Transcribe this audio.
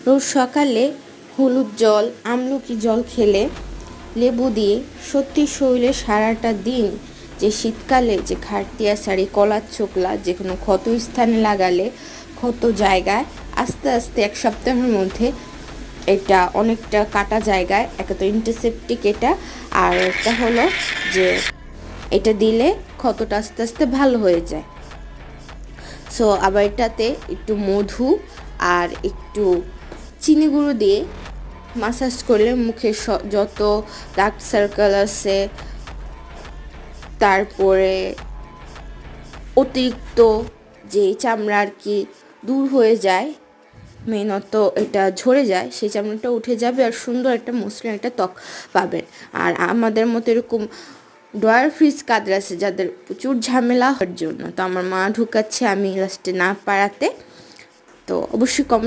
রোজ সকালে হলুদ জল আমলকি জল খেলে লেবু দিয়ে সত্যি শরীরে সারাটা দিন যে শীতকালে যে ঘাটতি আষাঢ়ি কলার ছোকলা যে কোনো ক্ষত স্থানে লাগালে ক্ষত জায়গায় আস্তে আস্তে এক সপ্তাহের মধ্যে এটা অনেকটা কাটা জায়গায় একটা তো অ্যান্টিসেপটিক এটা, আর একটা হলো যে এটা দিলে ক্ষতটা আস্তে আস্তে ভালো হয়ে যায়। সো আবার এটাতে একটু মধু আর একটু চিনি গুঁড়ো দিয়ে মাসাজ করলে মুখের যত ডার্ক সার্কেল আছে, তারপরে অতিরিক্ত যে চামড়া আর কি দূর হয়ে যায়, মেনত এটা ঝরে যায়, সেই চামড়াটা উঠে যাবে আর সুন্দর একটা মসৃণ একটা ত্বক পাবেন। আর আমাদের মতো এরকম ড্রয়ার ফ্রিজ কাদের আছে যাদের প্রচুর ঝামেলা হওয়ার জন্য, তো আমার মা ঢুকাচ্ছে আমি লাস্টে না পারাতে, তো অবশ্যই কমেন্ট